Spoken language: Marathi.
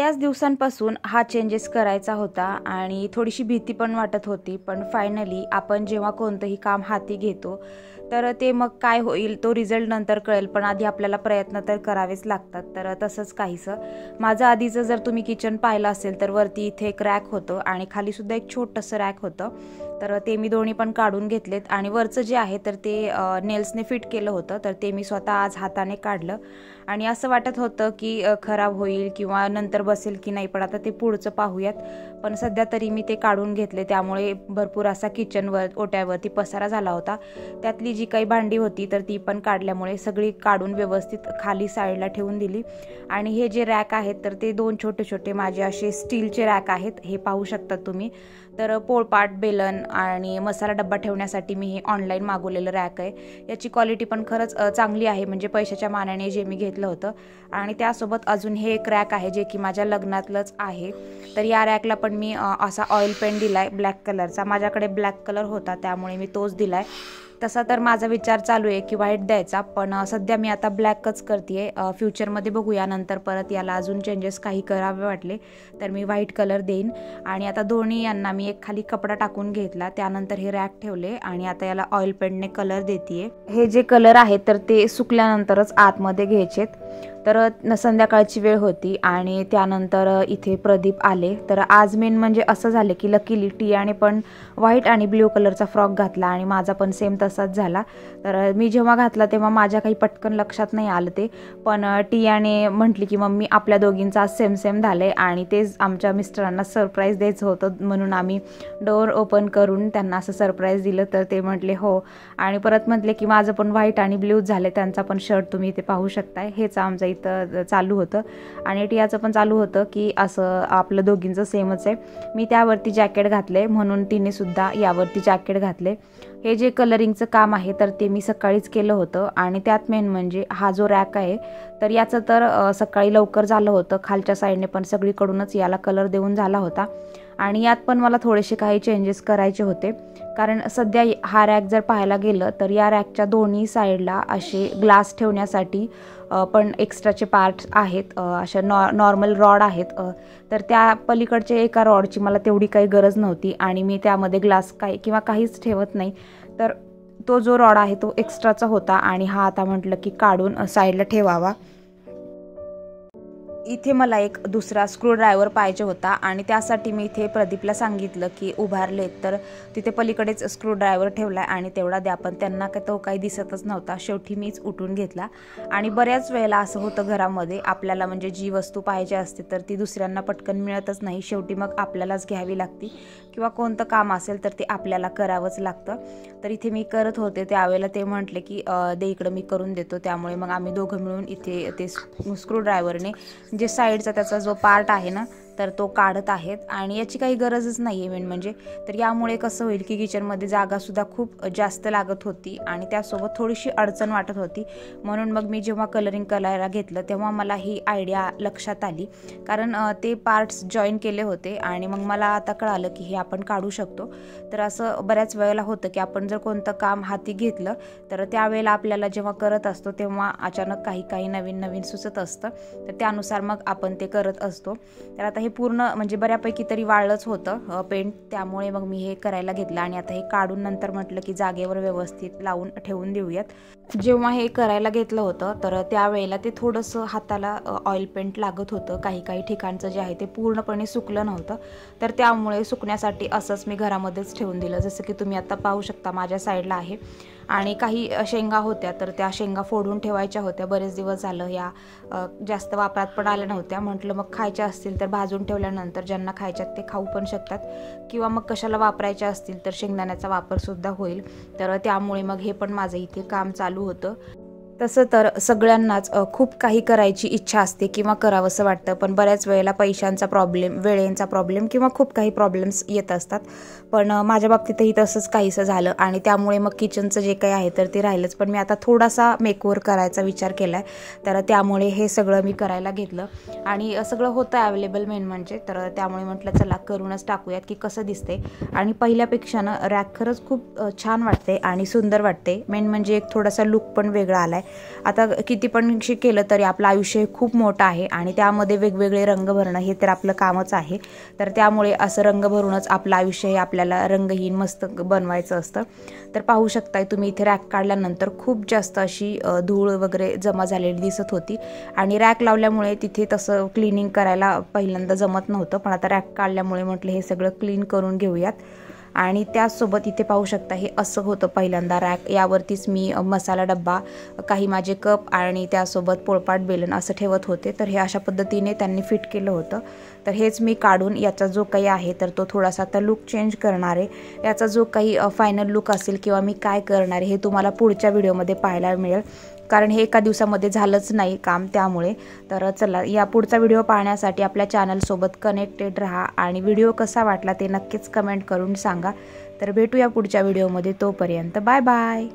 बऱ्याच दिवसांपासून हा चेंजेस करायचा होता आणि थोडीशी भीती पण वाटत होती, पण फायनली आपण जेव्हा कोणतंही काम हाती घेतो तर ते मग काय होईल तो रिझल्ट नंतर कळेल, पण आधी आपल्याला प्रयत्न तर करावेच लागतात. तर तसंच काहीसं माझं आधीचं जर तुम्ही किचन पाहिलं असेल तर वरती इथे एक रॅक होतं आणि खाली सुद्धा एक छोटंसं रॅक होतं. तर ते मी दोन्ही पण काढून घेतलेत आणि वरचं जे आहे तर ते नेल्सने फिट केलं होतं, तर ते मी स्वतः आज हाताने काढलं. आणि असं वाटत होतं की खराब होईल किंवा नंतर बसेल की नाही, पण आता ते पुढचं पाहूयात. पण सध्या तरी मी ते काढून घेतले, त्यामुळे भरपूर असा किचनवर ओट्यावरती पसारा झाला होता. त्यातली जी काही भांडी होती तर ती पण काढल्यामुळे सगळी काढून व्यवस्थित खाली साईडला ठेवून दिली. आणि हे जे रॅक आहेत तर ते दोन छोटे छोटे माझे असे स्टीलचे रॅक आहेत, हे पाहू शकता तुम्ही. तर पोळपाट, बेलन आणि मसाला डब्बा ठेवण्यासाठी मी हे ऑनलाईन मागवलेलं रॅक आहे. याची क्वालिटी पण खरंच चांगली आहे, म्हणजे पैशाच्या मानाने जे मी घेतलं होतं. आणि त्यासोबत अजून हे एक रॅक आहे जे की माझ्या लग्नातलंच आहे. तर या रॅकला पण मी असा ऑइल पेंट दिलाय ब्लॅक कलरचा. माझ्याकडे ब्लॅक कलर होता त्यामुळे मी तोच दिलाय. तसा तर माझा विचार चालू आहे की व्हाईट द्यायचा, पण सध्या मी आता ब्लॅकच करते. फ्युचरमध्ये बघूया, नंतर परत याला अजून चेंजेस काही करावे वाटले तर मी व्हाईट कलर देईन. आणि आता दोन्ही यांना मी एक खाली कपडा टाकून घेतला, त्यानंतर हे रॅक ठेवले आणि आता याला ऑइल पेंटने कलर देते. हे जे कलर आहेत तर ते सुकल्यानंतरच आतमध्ये घ्यायचेत. तर संध्याकाळची वेळ होती आणि त्यानंतर इथे प्रदीप आले. तर आज मेन म्हणजे असं झालं की लकीली टियाने पण व्हाईट आणि ब्ल्यू कलरचा फ्रॉक घातला आणि माझा पण सेम तसाच झाला. तर मी जेव्हा घातला तेव्हा माझ्या काही पटकन लक्षात नाही आलं ते, पण टियाने म्हटली की मम्मी आपल्या दोघींचा आज सेम सेम झालंय. आणि तेच आमच्या मिस्टरांना सरप्राईज द्यायचं होतं, म्हणून आम्ही डोअर ओपन करून त्यांना असं सरप्राईज दिलं. तर ते म्हटले हो, आणि परत म्हटले की माझं पण व्हाईट आणि ब्ल्यू झाले. त्यांचा पण शर्ट तुम्ही इथे पाहू शकताय. हेच आमचं इथं चालू होतं. आणि टियाचं पण चालू होतं की असं आपलं दोघींचं सेमच आहे. मी त्यावरती जॅकेट घातले म्हणून तिने सुद्धा यावरती जॅकेट घातले. हे जे कलरिंगचं काम आहे तर ते मी सकाळीच केलं होतं. आणि त्यात मेन म्हणजे हा जो रॅक आहे तर याचं तर सकाळी लवकर झालं होतं. खालच्या साईडने पण सगळीकडूनच याला कलर देऊन झाला होता. आणि यात पण मला थोडेसे काही चेंजेस करायचे होते, कारण सध्या हा रॅक जर पाहायला गेलं तर या रॅकच्या दोन्ही साईडला असे ग्लास ठेवण्यासाठी पण एक्स्ट्राचे पार्ट्स आहेत, अशा नॉर्मल रॉड आहेत. तर त्या पलीकडच्या एका रॉडची मला तेवढी काही गरज नव्हती आणि मी त्यामध्ये ग्लास किंवा काहीच ठेवत नाही. तर तो जो रॉड आहे तो एक्स्ट्राचा होता आणि हा आता म्हटलं की काढून साईडला ठेवावा. इथे मला एक दुसरा स्क्रू ड्रायव्हर पाहिजे होता आणि त्यासाठी मी इथे प्रदीपला सांगितलं की उभारलेत, तर तिथे पलीकडेच स्क्रू ड्रायव्हर ठेवला आणि तेवढा द्या. पण त्यांना तो काही दिसतच नव्हता. शेवटी मीच उठून घेतला. आणि बऱ्याच वेळेला असं होतं घरामध्ये, आपल्याला म्हणजे जी वस्तू पाहिजे असते तर ती दुसऱ्यांना पटकन मिळतच नाही. शेवटी मग आपल्यालाच घ्यावी लागते किंवा कोणतं काम असेल तर ते आपल्याला करावंच लागतं. तर इथे मी करत होते त्यावेळेला ते म्हटले की दे इकडं, मी करून देतो. त्यामुळे मग आम्ही दोघं मिळून इथे ते स्क्रू ड्रायव्हरने जे साईडचा त्याचा जो पार्ट आहे ना तर तो काढत आहेत. आणि याची काही गरजच नाही आहे मेन म्हणजे. तर यामुळे कसं होईल की किचनमध्ये जागासुद्धा खूप जास्त लागत होती आणि त्यासोबत थोडीशी अडचण वाटत होती. म्हणून मग मी जेव्हा कलरिंग करायला घेतलं तेव्हा मला ही आयडिया लक्षात आली, कारण ते पार्ट्स जॉईन केले होते आणि मग मला आता कळालं की हे आपण काढू शकतो. तर असं बऱ्याच वेळेला होतं की आपण जर कोणतं काम हाती घेतलं तर त्यावेळेला आपल्याला जेव्हा करत असतो तेव्हा अचानक काही नवीन नवीन सुचत असतं, तर त्यानुसार मग आपण ते करत असतो. तर आता हे पूर्ण म्हणजे बऱ्यापैकी तरी वाळलंच होतं पेंट, त्यामुळे मग मी हे करायला घेतलं. आणि आता हे काढून नंतर म्हटलं की जागेवर व्यवस्थित लावून ठेवून देऊयात. जेव्हा हे करायला घेतलं होतं तर त्यावेळेला ते थोडंसं हाताला ऑइल पेंट लागत होतं. काही ठिकाणचं जे आहे ते पूर्णपणे सुकलं नव्हतं, तर त्यामुळे सुकण्यासाठी असंच मी घरामध्येच ठेवून दिलं. जसं की तुम्ही आता पाहू शकता माझ्या साईडला आहे. आणि काही शेंगा होत्या तर त्या शेंगा फोडून ठेवायच्या होत्या. बरेच दिवस झालं या जास्त वापरात पण आल्या नव्हत्या. म्हटलं मग खायच्या असतील तर भाजून ठेवल्यानंतर ज्यांना खायच्यात ते खाऊ पण शकतात, किंवा मग कशाला वापरायच्या असतील तर शेंगदाण्याचा वापरसुद्धा होईल. तर त्यामुळे मग हे पण माझं इथे काम चालू होतं. तसं तर सगळ्यांनाच खूप काही करायची इच्छा असते किंवा करावंसं वाटतं, पण बऱ्याच वेळेला पैशांचा प्रॉब्लेम, वेळेंचा प्रॉब्लेम किंवा खूप काही प्रॉब्लेम्स येत असतात. पण माझ्या बाबतीतही तसंच काहीसं झालं आणि त्यामुळे मग किचनचं जे काही आहे तर ते राहिलंच. पण मी आता थोडासा मेकओव्हर करायचा विचार केला आहे, तर त्यामुळे हे सगळं मी करायला घेतलं. आणि सगळं होतं अवेलेबल मेन म्हणजे, तर त्यामुळे म्हटलं चला करूनच टाकूयात की कसं दिसते. आणि पहिल्यापेक्षा ना रॅक खरंच खूप छान वाटते आणि सुंदर वाटते. मेन म्हणजे एक थोडासा लुक पण वेगळा आला आहे. आता किती पण केलं तरी आपलं आयुष्य खूप मोठं आहे आणि त्यामध्ये वेगवेगळे रंग भरणं हे तर आपलं कामच आहे. तर त्यामुळे असं रंग भरूनच आपलं आयुष्य हे आपल्याला रंगहीन मस्त बनवायचं असतं. तर पाहू शकताय तुम्ही इथे रॅक काढल्यानंतर खूप जास्त अशी धूळ वगैरे जमा झालेली दिसत होती आणि रॅक लावल्यामुळे तिथे तसं क्लिनिंग करायला पहिल्यांदा जमत नव्हतं, पण आता रॅक काढल्यामुळे म्हटलं हे सगळं क्लीन करून घेऊयात. आणि त्याचसोबत इथे पाहू शकता हे असं होतं पहिल्यांदा रॅक. यावरतीच मी मसाला डब्बा, काही माझे कप आणि त्यासोबत पोळपाट बेलन असं ठेवत होते. तर हे अशा पद्धतीने त्यांनी फिट केलं होतं. तर हेच मी काढून याचा जो काही आहे तर तो थोडासा आता लुक चेंज करणार आहे. याचा जो काही फायनल लुक असेल किंवा मी काय करणार आहे हे तुम्हाला पुढच्या व्हिडिओमध्ये पाहायला मिळेल, कारण हे एका दिवसामध्ये झालंच नाही काम त्यामुळे. तर चला, या पुढचा व्हिडिओ पाहण्यासाठी आपल्या चॅनलसोबत कनेक्टेड राहा आणि व्हिडिओ कसा वाटला ते नक्कीच कमेंट करून सांगा. तर भेटूया पुढच्या व्हिडिओमध्ये, तोपर्यंत बाय बाय.